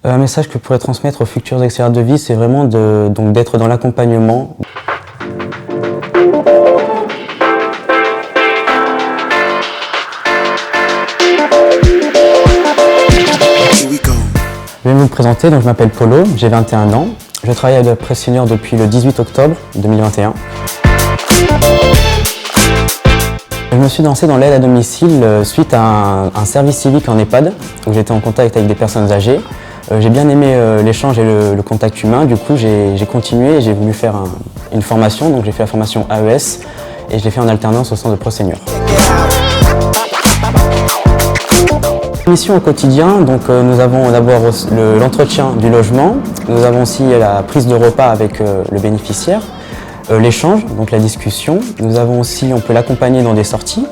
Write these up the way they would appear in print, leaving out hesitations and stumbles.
Un message que je pourrais transmettre aux futurs auxiliaires de vie, c'est vraiment d'être dans l'accompagnement. Je vais vous présenter, donc je m'appelle Polo, j'ai 21 ans. Je travaille à la Presse Senior depuis le 18 octobre 2021. Je me suis lancé dans l'aide à domicile suite à un service civique en EHPAD, où j'étais en contact avec des personnes âgées. J'ai bien aimé l'échange et le contact humain, du coup j'ai continué et j'ai voulu faire une formation, donc j'ai fait la formation AES et je l'ai fait en alternance au centre de Presse Senior. Mission au quotidien, donc nous avons d'abord l'entretien du logement, nous avons aussi la prise de repas avec le bénéficiaire, l'échange, donc la discussion, on peut l'accompagner dans des sorties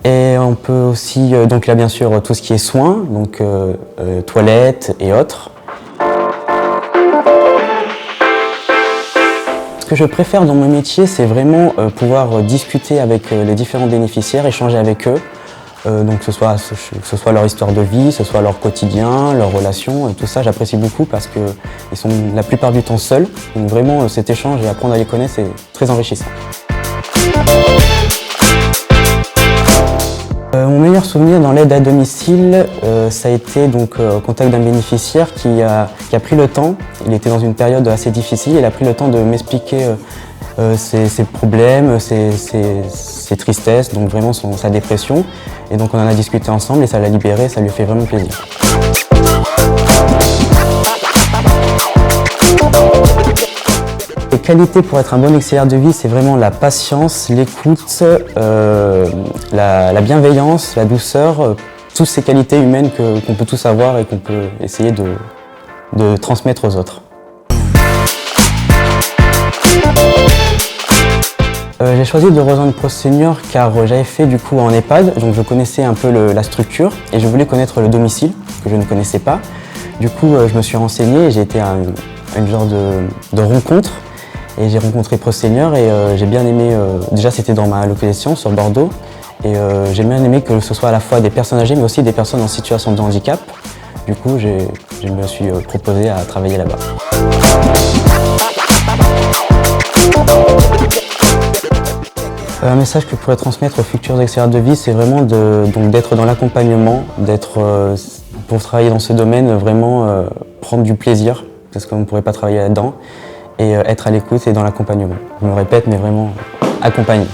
et on peut aussi, donc là bien sûr tout ce qui est soins, donc toilettes et autres. Ce que je préfère dans mon métier, c'est vraiment pouvoir discuter avec les différents bénéficiaires, échanger avec eux. Donc que ce soit leur histoire de vie, que ce soit leur quotidien, leurs relations, et tout ça j'apprécie beaucoup parce qu'ils sont la plupart du temps seuls. Donc vraiment cet échange et apprendre à les connaître, c'est très enrichissant. Mon meilleur souvenir dans l'aide à domicile, ça a été donc au contact d'un bénéficiaire qui a pris le temps, il était dans une période assez difficile, il a pris le temps de m'expliquer ses problèmes, ses tristesses, donc vraiment sa dépression. Et donc on en a discuté ensemble et ça l'a libéré, ça lui fait vraiment plaisir. Les qualités pour être un bon auxiliaire de vie, c'est vraiment la patience, l'écoute, la bienveillance, la douceur, toutes ces qualités humaines qu'on peut tous avoir et qu'on peut essayer de transmettre aux autres. J'ai choisi de rejoindre Presse Senior car j'avais fait du coup en EHPAD, donc je connaissais un peu la structure et je voulais connaître le domicile que je ne connaissais pas. Du coup, je me suis renseigné et j'ai été à une genre de rencontre et j'ai rencontré Presse Senior et j'ai bien aimé, déjà c'était dans ma localisation sur Bordeaux et j'ai bien aimé que ce soit à la fois des personnes âgées mais aussi des personnes en situation de handicap. Du coup, je me suis proposé à travailler là-bas. Un message que je pourrais transmettre aux futurs auxiliaires de vie, c'est vraiment d'être dans l'accompagnement, pour travailler dans ce domaine, vraiment prendre du plaisir, parce qu'on ne pourrait pas travailler là-dedans, et être à l'écoute et dans l'accompagnement. Je me répète, mais vraiment accompagner.